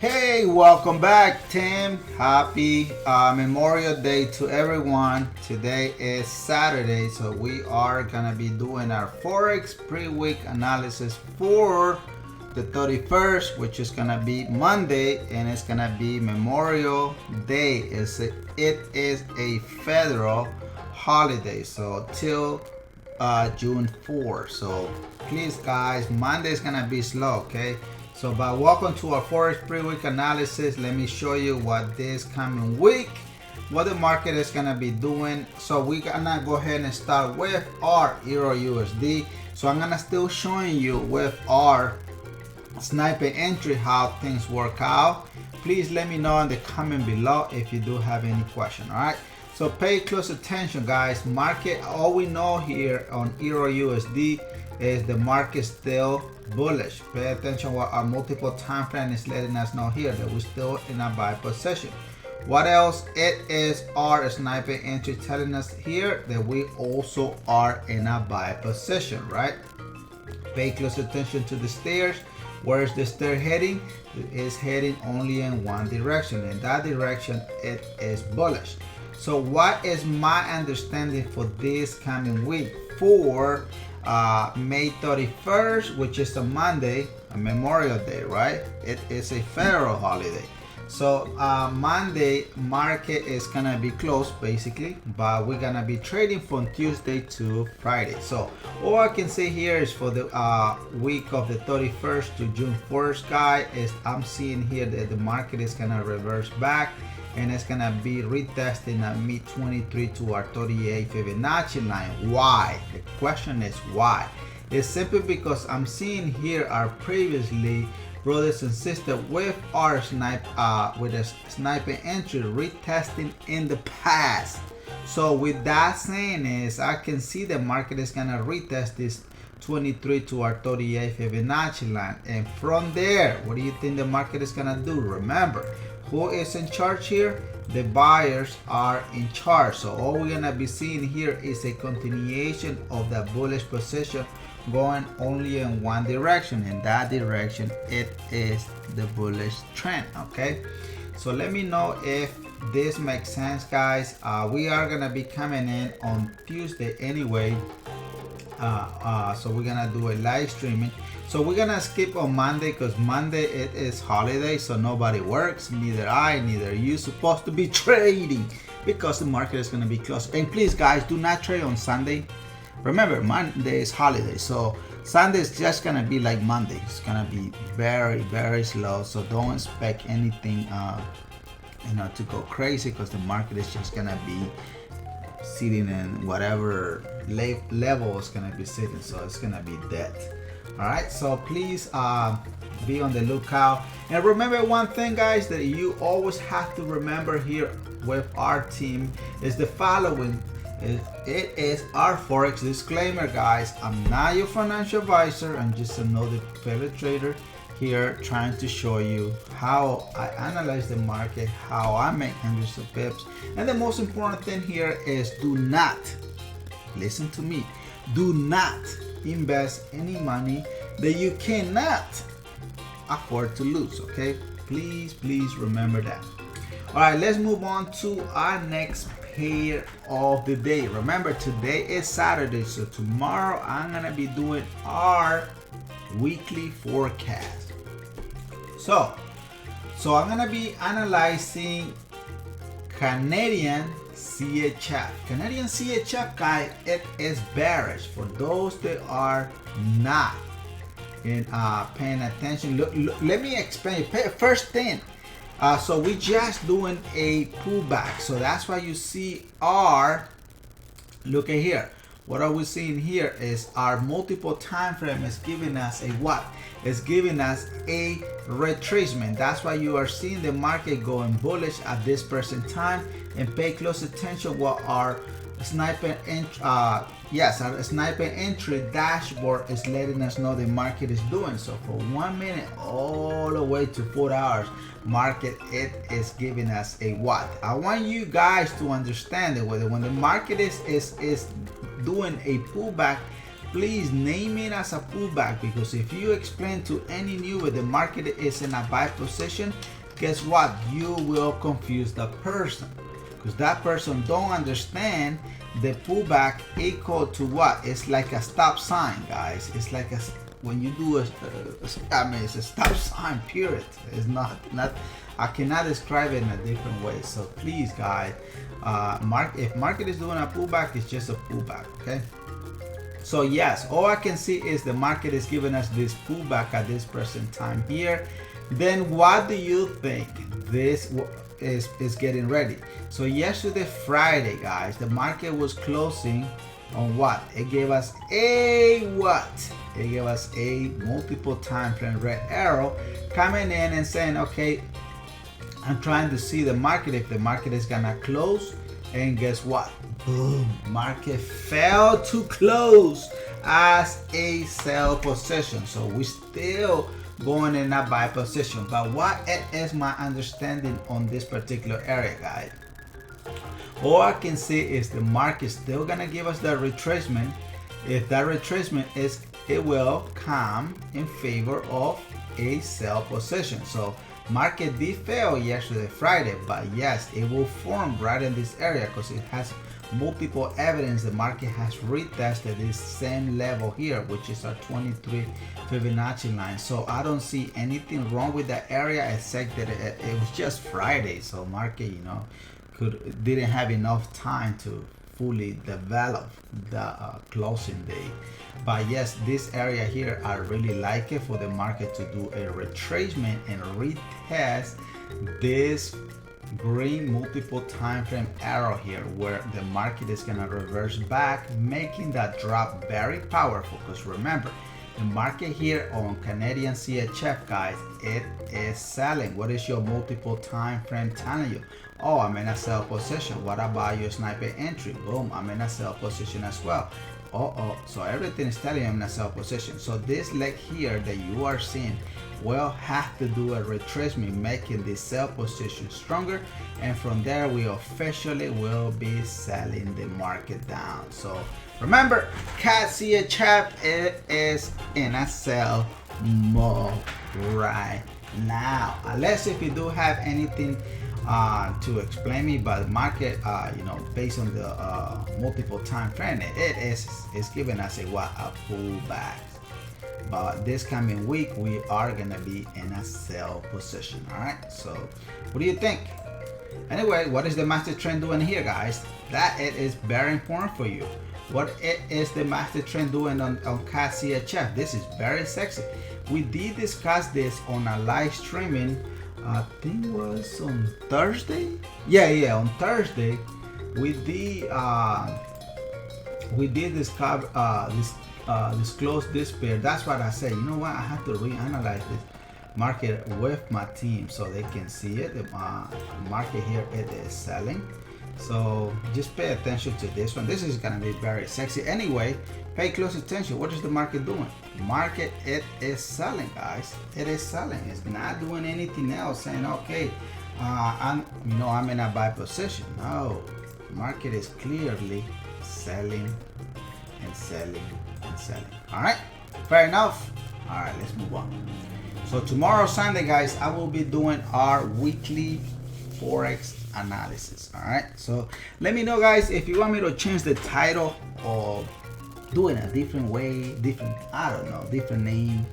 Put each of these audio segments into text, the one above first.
Hey, welcome back, Tim. Happy Memorial Day to everyone. Today is Saturday, so we are gonna be doing our Forex pre-week analysis for the 31st, which is gonna be Monday, and it's gonna be Memorial Day. It is a federal holiday, so till June 4. So please, guys, Monday is gonna be slow, okay? So, but welcome to our Forex pre-week analysis. Let me show you what this coming week, what the market is gonna be doing. So we're gonna go ahead and start with our EURUSD. So I'm gonna still showing you with our sniper entry how things work out. Please let me know in the comment below if you do have any question. All right. So pay close attention, guys. Market, all we know here on EURUSD is the market still bullish. Pay attention what our multiple time frame is letting us know here, that we're still in a buy position. What else? It is our sniper entry telling us here that we also are in a buy position, right? Pay close attention to the stairs. Where is the stair heading? It is heading only in one direction. In that direction, it is bullish. So what is my understanding for this coming week for May 31st, which is a Monday, a Memorial Day, right? It is a federal holiday. So Monday market is gonna be closed basically, but we're gonna be trading from Tuesday to Friday. So all I can say here is for the week of the 31st to June 1st, guys, is I'm seeing here that the market is gonna reverse back and it's gonna be retesting at mid 23 to our 38 Fibonacci line. Why? The question is why? It's simply because I'm seeing here our previously brothers and sisters with our with a sniper entry retesting in the past. So with that saying is I can see the market is gonna retest this 23 to our 38 Fibonacci line, and from there, what do you think the market is gonna do? Remember, who is in charge here? The buyers are in charge. So all we're gonna be seeing here is a continuation of that bullish position going only in one direction. In that direction, it is the bullish trend. Okay, so let me know if this makes sense, guys. We are gonna be coming in on Tuesday anyway. So we're gonna do a live streaming. So we're gonna skip on Monday because Monday it is holiday, so nobody works, neither I, neither you supposed to be trading because the market is gonna be closed. And please, guys, do not trade on Sunday. Remember, Monday is holiday, so Sunday is just gonna be like Monday. It's gonna be very, very slow. So don't expect anything, to go crazy because the market is just gonna be sitting in whatever level it's gonna be sitting. So it's gonna be dead. All right, so please be on the lookout. And remember one thing, guys, that you always have to remember here with our team is the following. It is our Forex disclaimer, guys. I'm not your financial advisor. I'm just another fellow trader here trying to show you how I analyze the market, how I make hundreds of pips. And the most important thing here is do not, listen to me, do not invest any money that you cannot afford to lose. Okay, please remember that. All right, let's move on to our next pair of the day. Remember, today is Saturday, so tomorrow I'm gonna be doing our weekly forecast. So I'm gonna be analyzing Canadian CHF. Canadian CHF, guys, it is bearish. For those that are not paying attention, look, let me explain. First thing, so we just doing a pullback. So that's why you see our, look at here. What are we seeing here is our multiple time frame is giving us a what? It's giving us a retracement. That's why you are seeing the market going bullish at this present time. And pay close attention what our sniper entry dashboard is letting us know the market is doing. So for 1 minute all the way to 4 hours, market it is giving us a what? I want you guys to understand that when the market is doing a pullback, please name it as a pullback, because if you explain to any new the market is in a buy position, guess what? You will confuse the person, because that person don't understand the pullback equal to what? It's like a stop sign, guys. It's like a, when you do it's a stop sign, period. It's not I cannot describe it in a different way. So please, guys, if market is doing a pullback, it's just a pullback, okay? So yes, all I can see is the market is giving us this pullback at this present time here. Then what do you think this is getting ready? So yesterday, Friday, guys, the market was closing on what? It gave us a what? It gave us a multiple time frame red arrow coming in and saying, okay, I'm trying to see the market, if the market is gonna close, and guess what? Boom, market fell to close as a sell position. So we still going in a buy position. But what is my understanding on this particular area, guys? All I can see is the market still gonna give us the retracement. If that retracement is, it will come in favor of a sell position. So market did fail yesterday, Friday, but yes, it will form right in this area because it has multiple evidence. The market has retested this same level here, which is our 23 Fibonacci line. So I don't see anything wrong with that area, except that it was just Friday, so market, you know, didn't have enough time to fully develop the closing day. But yes, this area here, I really like it for the market to do a retracement and retest this green multiple time frame arrow here, where the market is going to reverse back, making that drop very powerful. Because remember, the market here on Canadian CHF, guys, it is selling. What is your multiple time frame telling you? Oh, I'm in a sell position. What about your sniper entry? Boom, I'm in a sell position as well. So everything is telling you I'm in a sell position. So this leg here that you are seeing will have to do a retracement, making this sell position stronger, and from there we officially will be selling the market down. So remember, CHF, it is in a sell mode right now, unless if you do have anything to explain me, but the market, you know, based on the multiple time frame, it is giving us a pullback. But this coming week, we are gonna be in a sell position. All right. So, what do you think? Anyway, what is the master trend doing here, guys? That it is very important for you. What is the master trend doing on CHF? This is very sexy. We did discuss this on a live streaming. I think it was on Thursday. Yeah, on Thursday we did disclose this pair. That's what I say. You know what? I have to reanalyze this market with my team so they can see it. The market here, it is selling. So just pay attention to this one. This is gonna be very sexy. Anyway, pay close attention. What is the market doing? Market, it is selling, guys. It is selling. It's not doing anything else, saying, okay, I'm in a buy position. No, market is clearly selling and selling and selling. All right, fair enough. All right, let's move on. So tomorrow, Sunday, guys, I will be doing our weekly Forex analysis. All right, so let me know, guys, if you want me to change the title or do it a different way, different name.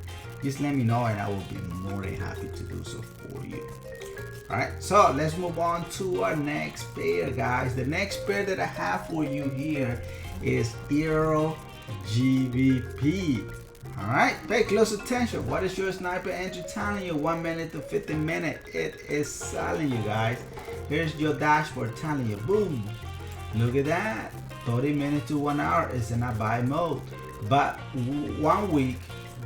Just let me know and I will be more than happy to do so for you. All right, so let's move on to our next pair, guys. The next pair that I have for you here is Eero Gbp. All right, pay close attention. What is your sniper entry telling you? 1 minute to 15 minutes. It is selling, you guys. Here's your dashboard telling you, boom. Look at that. 30 minutes to 1 hour is in a buy mode. But 1 week,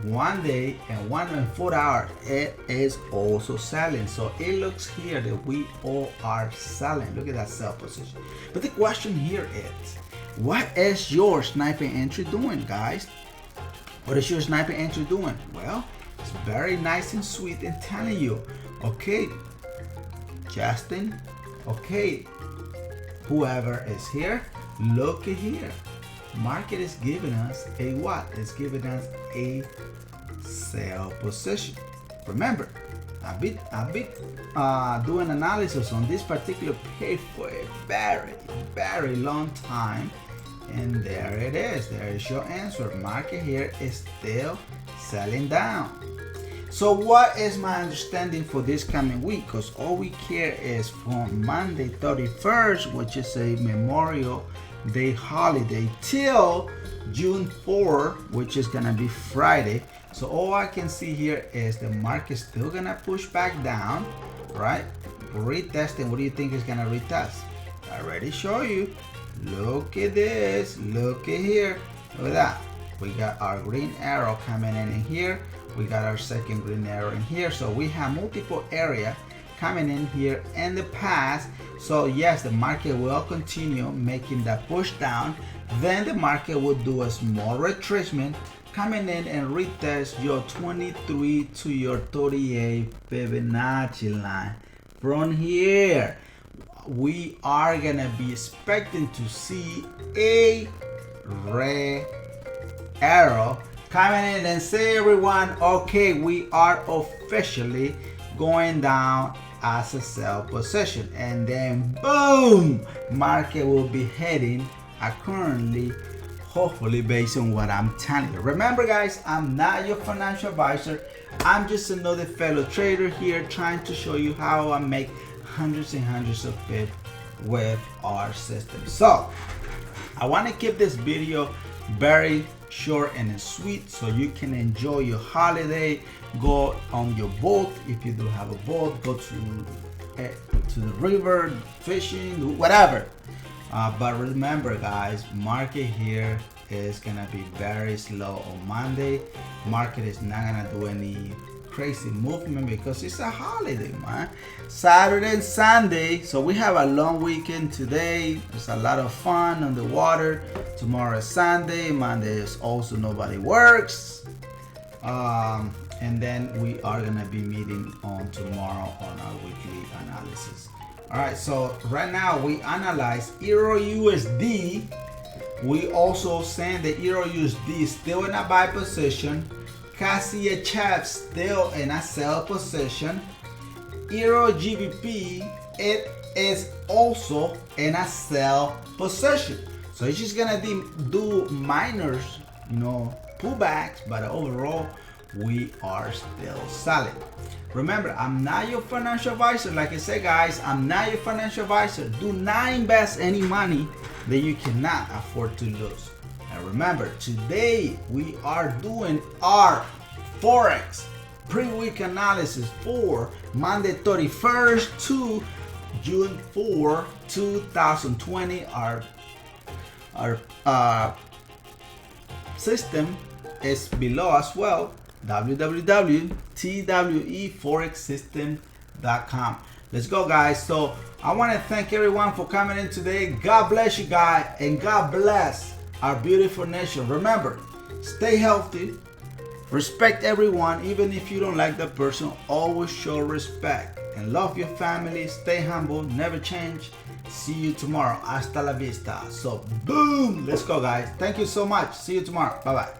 1 day, and 1 and 4 hours, it is also selling. So it looks here that we all are selling. Look at that sell position. But the question here is, what is your sniper entry doing, guys? What is your sniper entry doing? Well, it's very nice and sweet and telling you, okay, Justin, okay, whoever is here, look at here. market is giving us a what? It's giving us a sell position. Remember, I've been doing analysis on this particular page for a very long time, and there it is. There is your answer. Market here is still selling down. So what is my understanding for this coming week? Because all we care is from Monday 31st, which is a Memorial Day holiday, till June 4, which is gonna be Friday. So all I can see here is the market still gonna push back down, right? Retesting. What do you think is gonna retest? I already show you. Look at this. Look at here. Look at that. We got our green arrow coming in here. We got our second green arrow in here. So we have multiple area coming in here in the past. So yes, the market will continue making that push down. Then the market will do a small retracement, coming in and retest your 23 to your 38 Fibonacci line. From here, we are gonna be expecting to see a red arrow coming in and say, everyone, okay, we are officially going down as a sell position, and then boom, market will be heading accordingly, hopefully, based on what I'm telling you. Remember guys, I'm not your financial advisor. I'm just another fellow trader here trying to show you how I make hundreds and hundreds of pips with our system. So I want to keep this video very short and sweet so you can enjoy your holiday. Go on your boat, if you do have a boat, go to the river, fishing, whatever. But remember guys, market here is gonna be very slow on Monday. Market is not gonna do any crazy movement because it's a holiday, man. Saturday and Sunday, so we have a long weekend today. There's a lot of fun on the water. Tomorrow is Sunday. Monday is also nobody works. And then we are gonna be meeting on tomorrow on our weekly analysis. All right, so right now we analyze EURUSD. We also saying the EURUSD is still in a buy position. CHF still in a sell position. Eero Gbp, it is also in a sell position. So it's just gonna do minor, pullbacks, but overall we are still selling. Remember, I'm not your financial advisor. Like I said guys, I'm not your financial advisor. Do not invest any money that you cannot afford to lose. And remember, today we are doing our Forex pre-week analysis for Monday 31st to June 4, 2020. Our system is below as well, www.tweforexsystem.com. Let's go guys. So I want to thank everyone for coming in today. God bless you guys, and God bless our beautiful nation. Remember, stay healthy, respect everyone, even if you don't like that person. Always show respect and love your family. Stay humble, never change. See you tomorrow. Hasta la vista. So boom, let's go guys. Thank you so much. See you tomorrow. Bye bye.